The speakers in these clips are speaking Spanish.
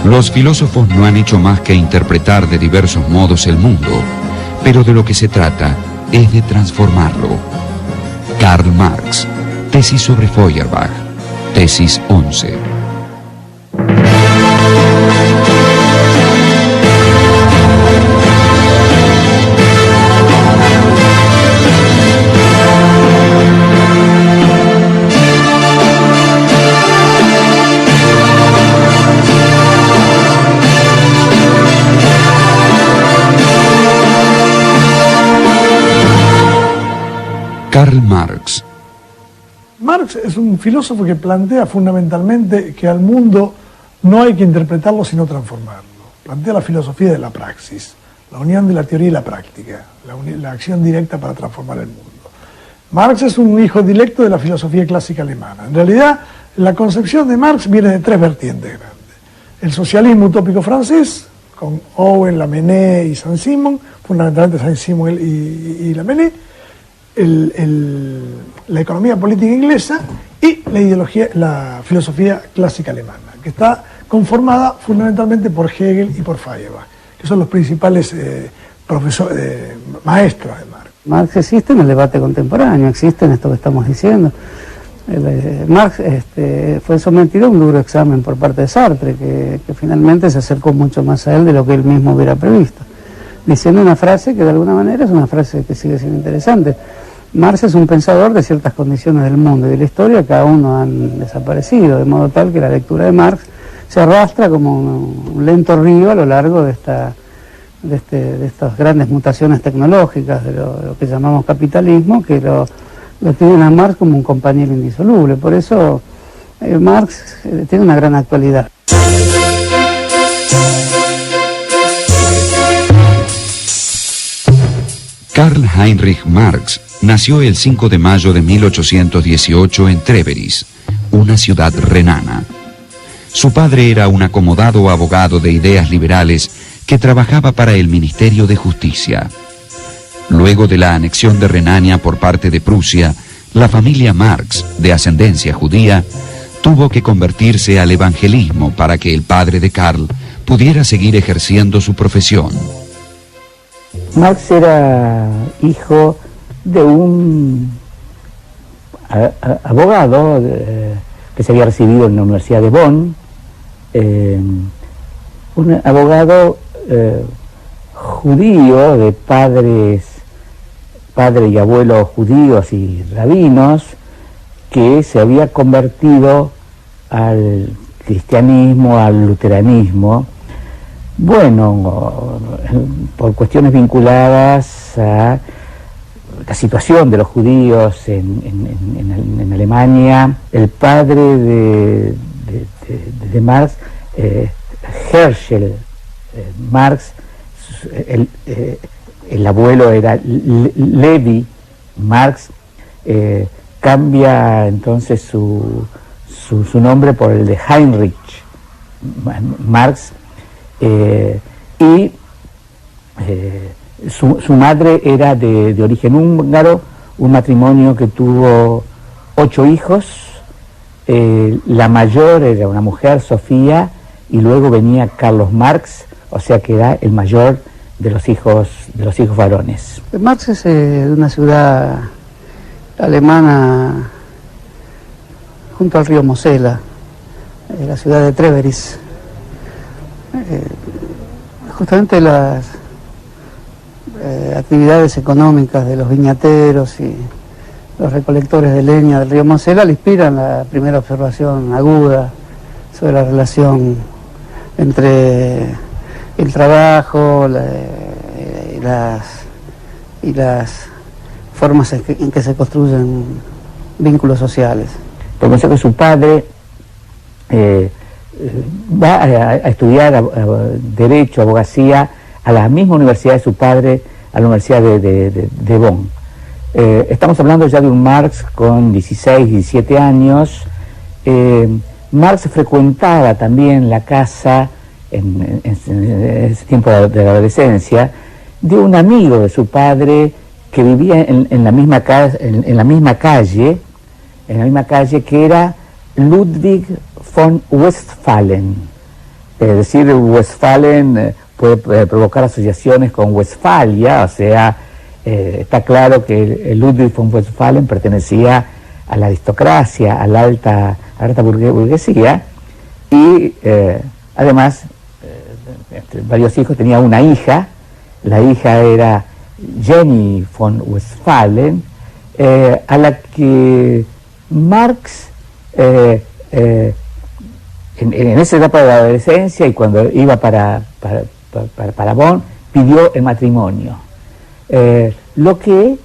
Los filósofos no han hecho más que interpretar de diversos modos el mundo, pero de lo que se trata es de transformarlo. Karl Marx, tesis sobre Feuerbach, tesis 11. Karl Marx. Marx es un filósofo que plantea fundamentalmente que al mundo no hay que interpretarlo sino transformarlo. Plantea la filosofía de la praxis, la unión de la teoría y la práctica, la acción directa para transformar el mundo. Marx es un hijo directo de la filosofía clásica alemana. En realidad, la concepción de Marx viene de tres vertientes grandes. El socialismo utópico francés, con Owen, Lamennais y Saint-Simon, fundamentalmente Saint-Simon y Lamennais, la economía política inglesa y la filosofía clásica alemana, que está conformada fundamentalmente por Hegel y por Feuerbach, que son los principales maestros de Marx. Marx existe en el debate contemporáneo, existe en esto que estamos diciendo. Marx fue sometido a un duro examen por parte de Sartre, que finalmente se acercó mucho más a él de lo que él mismo hubiera previsto, diciendo una frase que de alguna manera es una frase que sigue siendo interesante. Marx es un pensador de ciertas condiciones del mundo y de la historia que aún no han desaparecido, de modo tal que la lectura de Marx se arrastra como un lento río a lo largo de estas grandes mutaciones tecnológicas, de lo que llamamos capitalismo, que lo tienen a Marx como un compañero indisoluble. Por eso Marx tiene una gran actualidad. Karl Heinrich Marx nació el 5 de mayo de 1818 en Treveris, una ciudad renana. Su padre era un acomodado abogado de ideas liberales que trabajaba para el Ministerio de Justicia. Luego de la anexión de Renania por parte de Prusia, la familia Marx, de ascendencia judía, tuvo que convertirse al evangelismo para que el padre de Karl pudiera seguir ejerciendo su profesión. Marx era hijo de un abogado que se había recibido en la Universidad de Bonn, un abogado judío de padre y abuelo judíos y rabinos, que se había convertido al cristianismo, al luteranismo, bueno, por cuestiones vinculadas a la situación de los judíos en Alemania. El padre de Marx, Herschel Marx, el abuelo era Levi Marx, cambia entonces su nombre por el de Heinrich Marx, y su madre era de origen húngaro, un matrimonio que tuvo 8 hijos, la mayor era una mujer, Sofía, y luego venía Carlos Marx, o sea que era el mayor de los hijos varones. Marx es de una ciudad alemana junto al río Mosela, la ciudad de Treveris. Justamente las actividades económicas de los viñateros y los recolectores de leña del río Mosela le inspiran la primera observación aguda sobre la relación entre el trabajo y las formas en que se construyen vínculos sociales. Comenzó que su padre va a estudiar Derecho, Abogacía, a la misma universidad de su padre, a la Universidad de Bonn. Estamos hablando ya de un Marx con 16, 17 años. Marx frecuentaba también la casa, en ese tiempo de la adolescencia, de un amigo de su padre que vivía en la misma calle, que era Ludwig von Westphalen. decir Westfalen puede provocar asociaciones con Westfalia, o sea, está claro que el Ludwig von Westphalen pertenecía a la aristocracia, a la alta burguesía, y además, entre varios hijos, tenía una hija. La hija era Jenny von Westphalen, a la que Marx, en esa etapa de la adolescencia y cuando iba para Bonn, pidió el matrimonio. Lo que,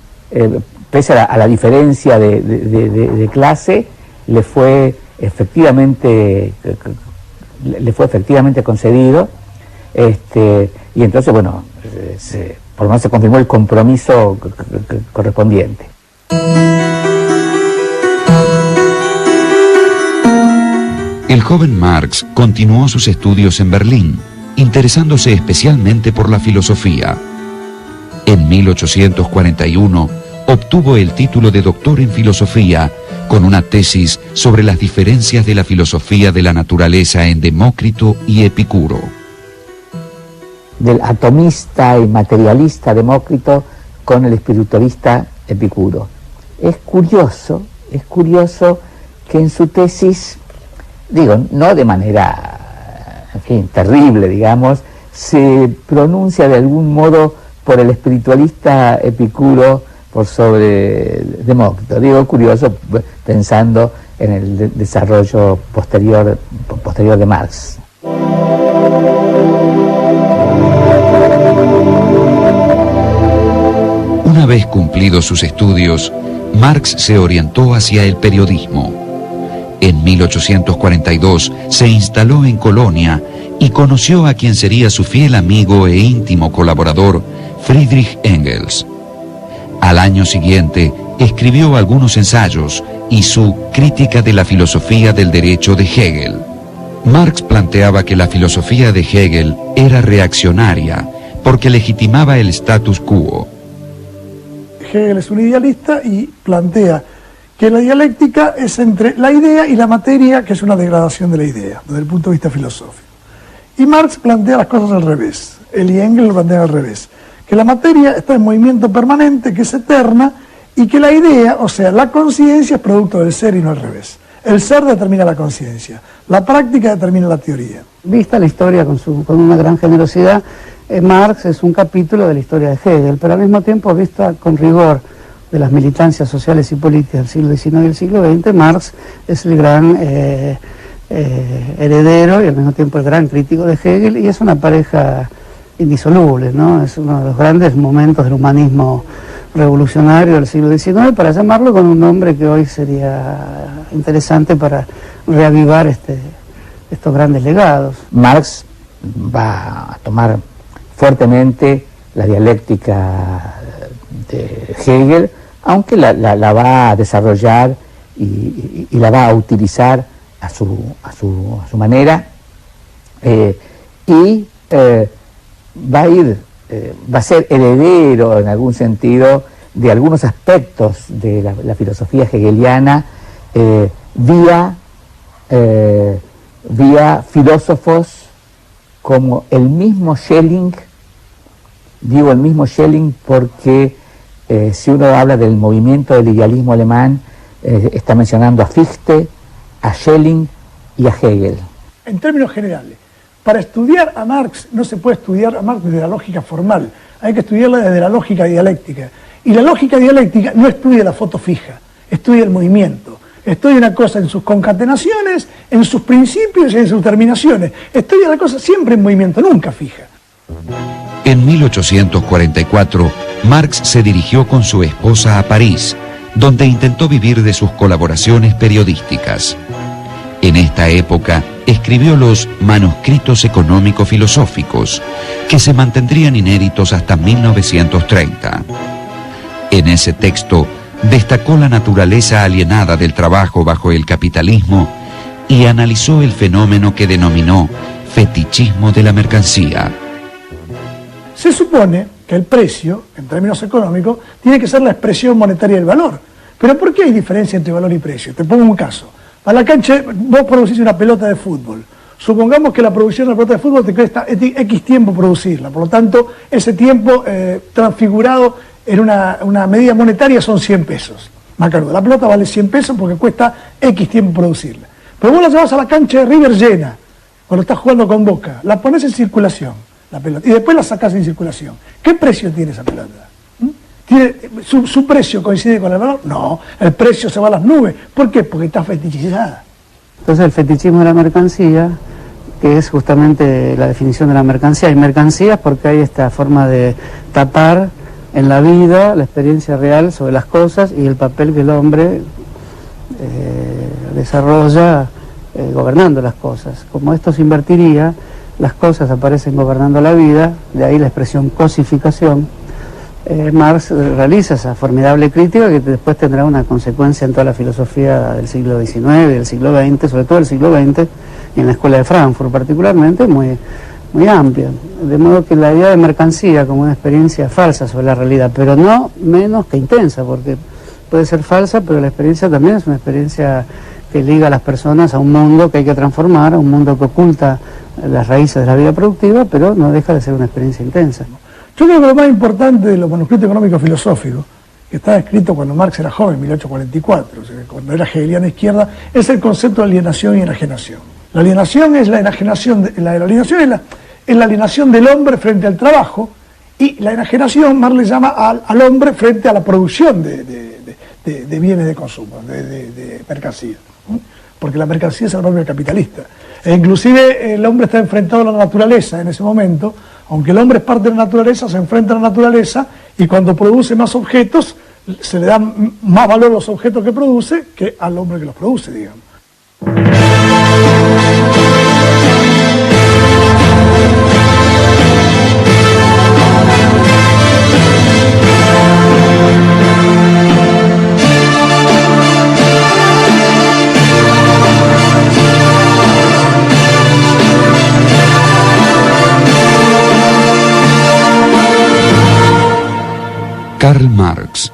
pese a la diferencia de clase, le fue efectivamente concedido, y entonces, bueno, por lo menos se confirmó el compromiso correspondiente. El joven Marx continuó sus estudios en Berlín, interesándose especialmente por la filosofía. En 1841 obtuvo el título de doctor en filosofía con una tesis sobre las diferencias de la filosofía de la naturaleza en Demócrito y Epicuro. Del atomista y materialista Demócrito con el espiritualista Epicuro. Es curioso que en su tesis, digo, no de manera, en fin, terrible, digamos, se pronuncia de algún modo por el espiritualista Epicuro por sobre Demócrito. Digo, curioso, pensando en el desarrollo posterior de Marx. Una vez cumplidos sus estudios, Marx se orientó hacia el periodismo. En 1842 se instaló en Colonia y conoció a quien sería su fiel amigo e íntimo colaborador, Friedrich Engels. Al año siguiente escribió algunos ensayos y su Crítica de la filosofía del derecho de Hegel. Marx planteaba que la filosofía de Hegel era reaccionaria porque legitimaba el status quo. Hegel es un idealista y plantea que la dialéctica es entre la idea y la materia, que es una degradación de la idea, desde el punto de vista filosófico. Y Marx plantea las cosas al revés, él y Engels lo plantean al revés, que la materia está en movimiento permanente, que es eterna, y que la idea, o sea, la conciencia, es producto del ser y no al revés. El ser determina la conciencia, la práctica determina la teoría. Vista la historia con una gran generosidad, Marx es un capítulo de la historia de Hegel, pero al mismo tiempo vista con rigor de las militancias sociales y políticas del siglo XIX y del siglo XX, Marx es el gran heredero y al mismo tiempo el gran crítico de Hegel, y es una pareja indisoluble, ¿no? Es uno de los grandes momentos del humanismo revolucionario del siglo XIX, para llamarlo con un nombre que hoy sería interesante para reavivar estos grandes legados. Marx va a tomar fuertemente la dialéctica de Hegel, aunque la va a desarrollar y la va a utilizar a su manera, va a ser heredero en algún sentido de algunos aspectos de la filosofía hegeliana vía filósofos como el mismo Schelling. Digo el mismo Schelling porque si uno habla del movimiento del idealismo alemán, está mencionando a Fichte, a Schelling y a Hegel. En términos generales, para estudiar a Marx no se puede estudiar a Marx desde la lógica formal, hay que estudiarla desde la lógica dialéctica. Y la lógica dialéctica no estudia la foto fija, estudia el movimiento. Estudia una cosa en sus concatenaciones, en sus principios y en sus terminaciones. Estudia la cosa siempre en movimiento, nunca fija. En 1844, Marx se dirigió con su esposa a París, donde intentó vivir de sus colaboraciones periodísticas. En esta época, escribió los Manuscritos Económico-Filosóficos, que se mantendrían inéditos hasta 1930. En ese texto, destacó la naturaleza alienada del trabajo bajo el capitalismo y analizó el fenómeno que denominó fetichismo de la mercancía. Se supone que el precio, en términos económicos, tiene que ser la expresión monetaria del valor. Pero ¿por qué hay diferencia entre valor y precio? Te pongo un caso. Para la cancha, vos producís una pelota de fútbol. Supongamos que la producción de la pelota de fútbol te cuesta X tiempo producirla, por lo tanto, ese tiempo transfigurado en una medida monetaria son 100 pesos. Macanudo, la pelota vale 100 pesos porque cuesta X tiempo producirla. Pero vos la llevas a la cancha de River llena, cuando estás jugando con Boca, la pones en circulación, la pelota, y después la sacás en circulación. ¿Qué precio tiene esa pelota? ¿Su precio coincide con el valor? No, el precio se va a las nubes. ¿Por qué? Porque está fetichizada. Entonces el fetichismo de la mercancía, que es justamente la definición de la mercancía. Hay mercancías porque hay esta forma de tapar en la vida la experiencia real sobre las cosas y el papel que el hombre desarrolla gobernando las cosas. Como esto se invertiría, las cosas aparecen gobernando la vida, de ahí la expresión cosificación. Marx realiza esa formidable crítica que después tendrá una consecuencia en toda la filosofía del siglo XIX y del siglo XX, sobre todo del siglo XX, y en la Escuela de Frankfurt particularmente, muy amplia. De modo que la idea de mercancía como una experiencia falsa sobre la realidad, pero no menos que intensa, porque puede ser falsa, pero la experiencia también es una experiencia que liga a las personas a un mundo que hay que transformar, a un mundo que oculta las raíces de la vida productiva, pero no deja de ser una experiencia intensa. Yo creo que lo más importante de los manuscritos económicos filosóficos, que estaba escrito cuando Marx era joven, en 1844, o sea, cuando era hegeliana izquierda, es el concepto de alienación y enajenación. La alienación es la enajenación, es la alienación del hombre frente al trabajo, y la enajenación Marx le llama al hombre frente a la producción de bienes de consumo, de mercancía. Porque la mercancía es el propio capitalista. E inclusive el hombre está enfrentado a la naturaleza en ese momento. Aunque el hombre es parte de la naturaleza, se enfrenta a la naturaleza y cuando produce más objetos, se le dan más valor a los objetos que produce que al hombre que los produce, digamos. Karl Marx.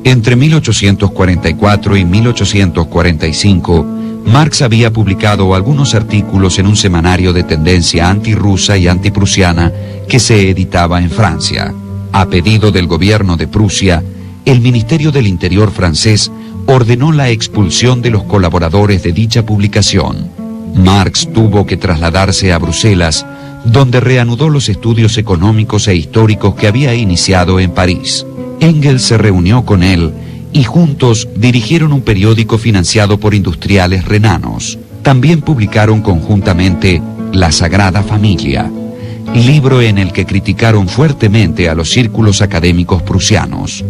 Entre 1844 y 1845, Marx había publicado algunos artículos en un semanario de tendencia antirrusa y antiprusiana que se editaba en Francia. A pedido del gobierno de Prusia, el Ministerio del Interior francés ordenó la expulsión de los colaboradores de dicha publicación. Marx tuvo que trasladarse a Bruselas, donde reanudó los estudios económicos e históricos que había iniciado en París. Engels se reunió con él y juntos dirigieron un periódico financiado por industriales renanos. También publicaron conjuntamente La Sagrada Familia, libro en el que criticaron fuertemente a los círculos académicos prusianos.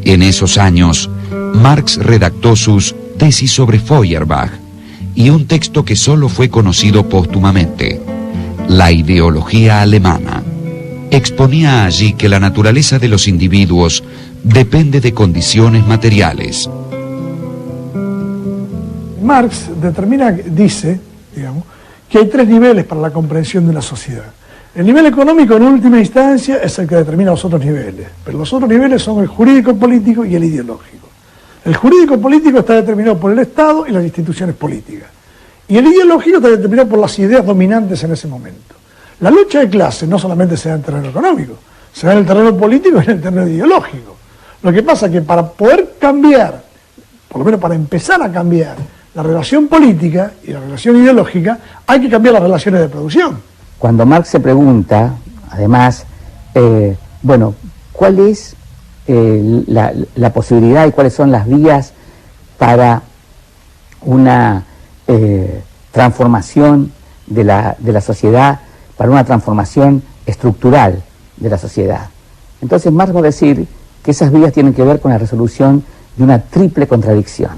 En esos años, Marx redactó sus tesis sobre Feuerbach y un texto que solo fue conocido póstumamente, La ideología alemana. Exponía allí que la naturaleza de los individuos depende de condiciones materiales. Marx dice, digamos, que hay 3 niveles para la comprensión de una sociedad. El nivel económico en última instancia es el que determina los otros niveles, pero los otros niveles son el jurídico-político y el ideológico. El jurídico-político está determinado por el Estado y las instituciones políticas. Y el ideológico está determinado por las ideas dominantes en ese momento. La lucha de clases no solamente se da en el terreno económico, se da en el terreno político y en el terreno ideológico. Lo que pasa es que para poder cambiar, por lo menos para empezar a cambiar la relación política y la relación ideológica, hay que cambiar las relaciones de producción. Cuando Marx se pregunta, además, ¿cuál es la posibilidad y cuáles son las vías para una transformación de la sociedad, para una transformación estructural de la sociedad? Entonces Marx va a decir que esas vías tienen que ver con la resolución de una triple contradicción.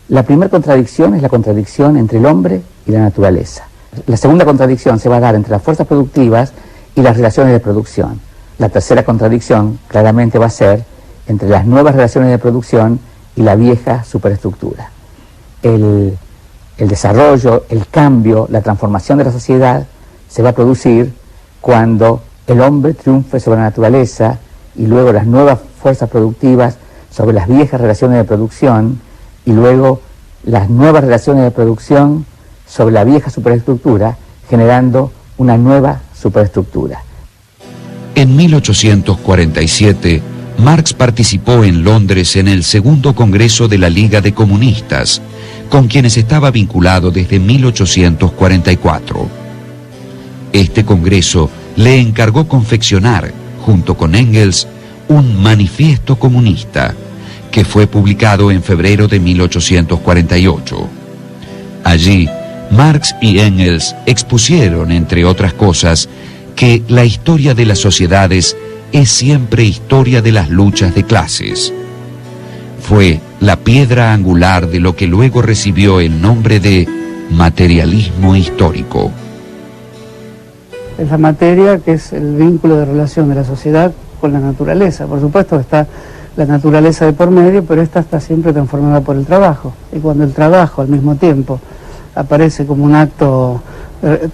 La primera contradicción es la contradicción entre el hombre y la naturaleza. La segunda contradicción se va a dar entre las fuerzas productivas y las relaciones de producción. La tercera contradicción claramente va a ser entre las nuevas relaciones de producción y la vieja superestructura. El desarrollo, el cambio, la transformación de la sociedad se va a producir cuando el hombre triunfe sobre la naturaleza y luego las nuevas fuerzas productivas sobre las viejas relaciones de producción, y luego las nuevas relaciones de producción sobre la vieja superestructura, generando una nueva superestructura. En 1847, Marx participó en Londres en el segundo Congreso de la Liga de Comunistas, con quienes estaba vinculado desde 1844. Este Congreso le encargó confeccionar, junto con Engels, un manifiesto comunista, que fue publicado en febrero de 1848. Allí, Marx y Engels expusieron, entre otras cosas, que la historia de las sociedades es siempre historia de las luchas de clases. Fue la piedra angular de lo que luego recibió el nombre de materialismo histórico. Es la materia que es el vínculo de relación de la sociedad con la naturaleza. Por supuesto está la naturaleza de por medio, pero esta está siempre transformada por el trabajo. Y cuando el trabajo al mismo tiempo aparece como un acto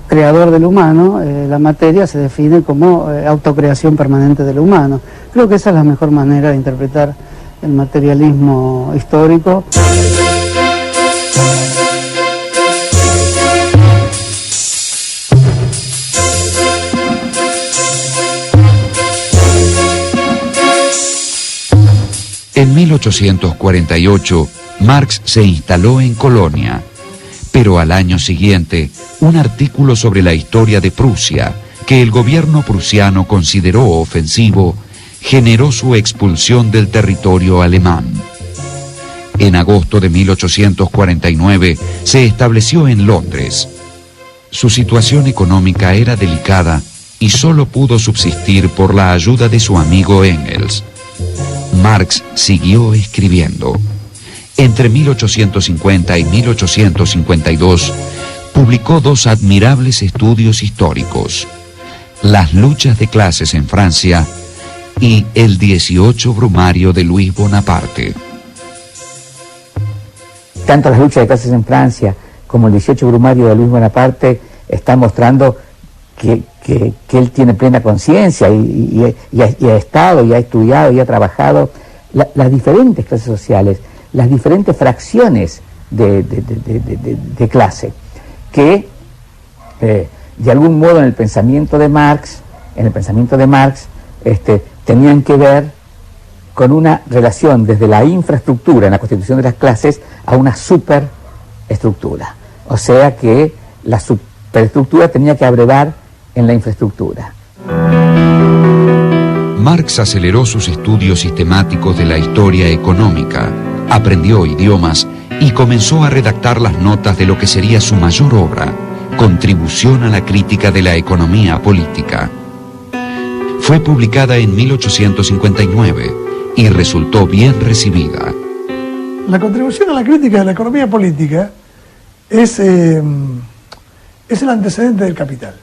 creador del humano, la materia se define como autocreación permanente del humano. Creo que esa es la mejor manera de interpretar el materialismo histórico. En 1848, Marx se instaló en Colonia, pero al año siguiente, un artículo sobre la historia de Prusia, que el gobierno prusiano consideró ofensivo, generó su expulsión del territorio alemán. En agosto de 1849 se estableció en Londres. Su situación económica era delicada y solo pudo subsistir por la ayuda de su amigo Engels. Marx siguió escribiendo. Entre 1850 y 1852, publicó dos admirables estudios históricos: Las luchas de clases en Francia y el 18 Brumario de Luis Bonaparte. Tanto las luchas de clases en Francia como el 18 Brumario de Luis Bonaparte están mostrando que él tiene plena conciencia y ha estado, y ha estudiado, y ha trabajado las diferentes clases sociales, las diferentes fracciones de clase, que de algún modo en el pensamiento de Marx, tenían que ver con una relación desde la infraestructura en la constitución de las clases a una superestructura. O sea que la superestructura tenía que abrevar en la infraestructura. Marx aceleró sus estudios sistemáticos de la historia económica, aprendió idiomas y comenzó a redactar las notas de lo que sería su mayor obra, Contribución a la crítica de la economía política. Fue publicada en 1859 y resultó bien recibida. La contribución a la crítica de la economía política es el antecedente del Capital,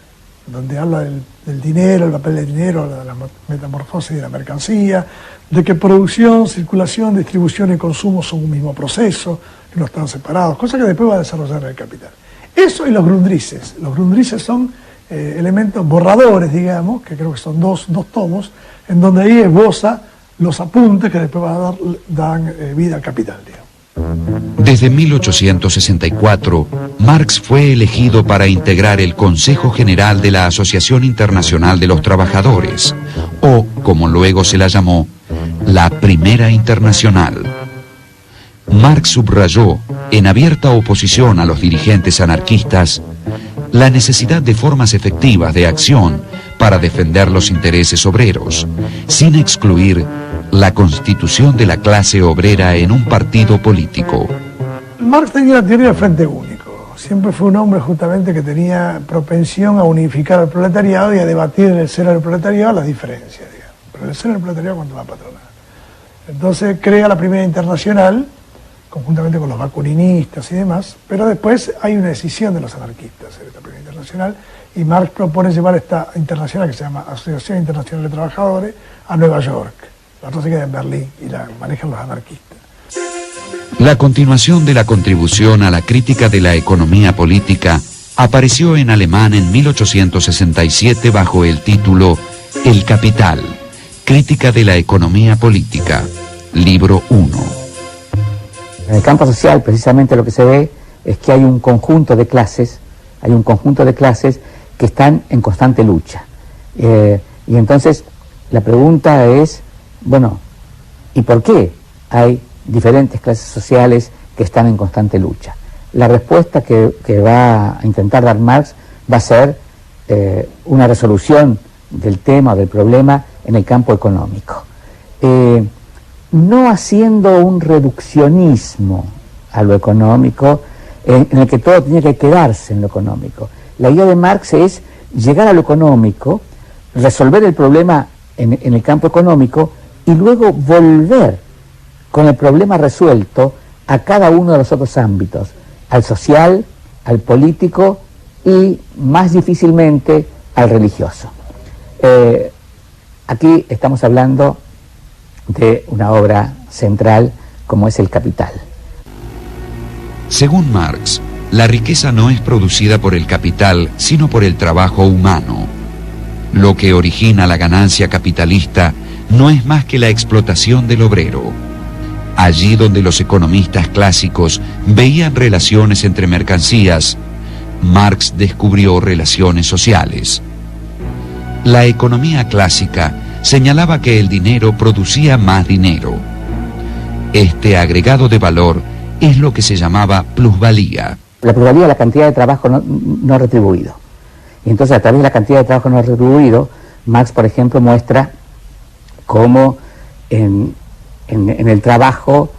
donde habla del dinero, el papel del dinero, de la metamorfosis de la mercancía, de que producción, circulación, distribución y consumo son un mismo proceso, que no están separados, cosa que después va a desarrollar el Capital. Eso y los grundrises. Los grundrises son elementos borradores, digamos, que creo que son dos tomos, en donde ahí esboza los apuntes que después dan vida al Capital, digamos. Desde 1864, Marx fue elegido para integrar el Consejo General de la Asociación Internacional de los Trabajadores, o, como luego se la llamó, la Primera Internacional. Marx subrayó, en abierta oposición a los dirigentes anarquistas, la necesidad de formas efectivas de acción para defender los intereses obreros, sin excluir la constitución de la clase obrera en un partido político. Marx tenía la teoría del frente único. Siempre fue un hombre justamente que tenía propensión a unificar al proletariado y a debatir en el seno del proletariado las diferencias, digamos. Pero en el seno del proletariado contra la patronal. Entonces crea la Primera Internacional, conjuntamente con los bakuninistas y demás, pero después hay una decisión de los anarquistas en esta Primera Internacional, y Marx propone llevar esta internacional, que se llama Asociación Internacional de Trabajadores, a Nueva York. La otra se queda en Berlín y la manejan los anarquistas. La continuación de la contribución a la crítica de la economía política apareció en alemán en 1867 bajo el título El Capital, Crítica de la economía política, libro 1. En el campo social, precisamente lo que se ve es que hay un conjunto de clases, que están en constante lucha. Y entonces la pregunta es, bueno, ¿y por qué hay diferentes clases sociales que están en constante lucha? La respuesta que va a intentar dar Marx va a ser una resolución del tema, del problema, en el campo económico. No haciendo un reduccionismo a lo económico, en el que todo tiene que quedarse en lo económico. La idea de Marx es llegar a lo económico, resolver el problema en el campo económico y luego volver con el problema resuelto a cada uno de los otros ámbitos, al social, al político y más difícilmente al religioso. Aquí estamos hablando de una obra central como es El Capital. Según Marx, la riqueza no es producida por el capital, sino por el trabajo humano. Lo que origina la ganancia capitalista no es más que la explotación del obrero. Allí donde los economistas clásicos veían relaciones entre mercancías, Marx descubrió relaciones sociales. La economía clásica señalaba que el dinero producía más dinero. Este agregado de valor es lo que se llamaba plusvalía. La plusvalía es la cantidad de trabajo no retribuido. Y entonces a través de la cantidad de trabajo no retribuido, Marx, por ejemplo, muestra cómo en el trabajo,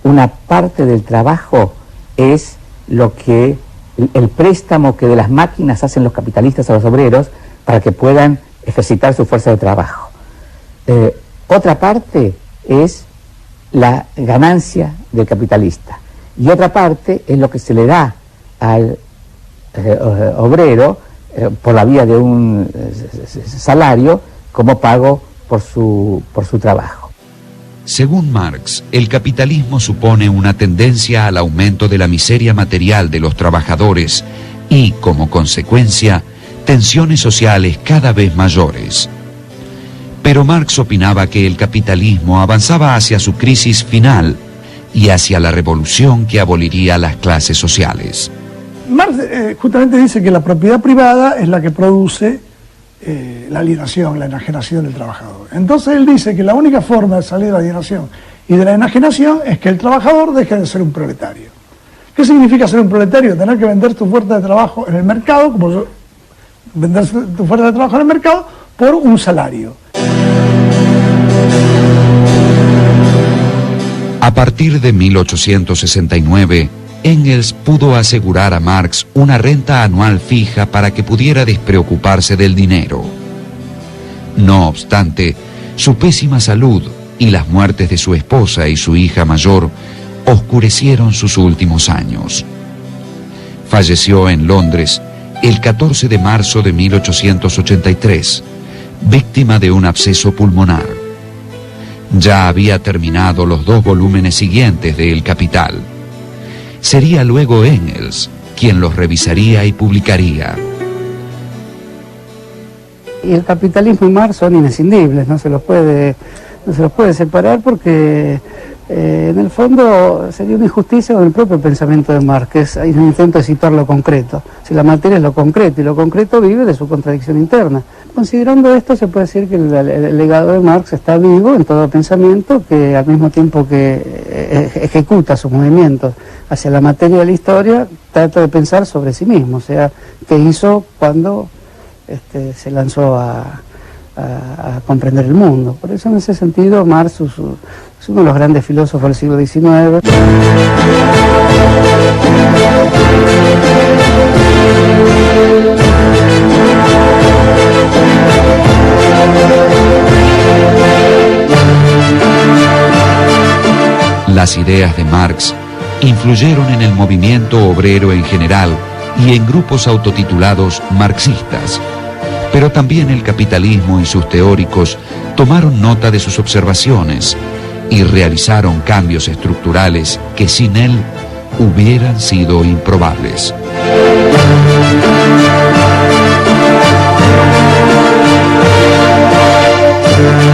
una parte del trabajo es lo que el préstamo que de las máquinas hacen los capitalistas a los obreros para que puedan ejercitar su fuerza de trabajo. Otra parte es la ganancia del capitalista y otra parte es lo que se le da al obrero por la vía de un salario como pago por su trabajo. Según Marx, el capitalismo supone una tendencia al aumento de la miseria material de los trabajadores y, como consecuencia, tensiones sociales cada vez mayores. Pero Marx opinaba que el capitalismo avanzaba hacia su crisis final y hacia la revolución que aboliría las clases sociales. Marx justamente dice que la propiedad privada es la que produce la alienación, la enajenación del trabajador. Entonces él dice que la única forma de salir de la alienación y de la enajenación es que el trabajador deje de ser un proletario. ¿Qué significa ser un proletario? Tener que vender tu fuerza de trabajo en el mercado, vender tu fuerza de trabajo en el mercado por un salario. A partir de 1869, Engels pudo asegurar a Marx una renta anual fija para que pudiera despreocuparse del dinero. No obstante, su pésima salud y las muertes de su esposa y su hija mayor oscurecieron sus últimos años. Falleció en Londres el 14 de marzo de 1883, víctima de un absceso pulmonar. Ya había terminado los 2 volúmenes siguientes de El Capital. Sería luego Engels quien los revisaría y publicaría. Y el capitalismo y Marx son inescindibles, no se los puede separar porque en el fondo sería una injusticia con el propio pensamiento de Marx, que es un intento de situar lo concreto. Si la materia es lo concreto y lo concreto vive de su contradicción interna. Considerando esto, se puede decir que el legado de Marx está vivo en todo pensamiento que al mismo tiempo que ejecuta sus movimientos hacia la materia de la historia, trata de pensar sobre sí mismo, o sea, qué hizo cuando se lanzó a comprender el mundo. Por eso en ese sentido Marx es uno de los grandes filósofos del siglo XIX. Las ideas de Marx influyeron en el movimiento obrero en general y en grupos autotitulados marxistas. Pero también el capitalismo y sus teóricos tomaron nota de sus observaciones y realizaron cambios estructurales que sin él hubieran sido improbables. Gracias.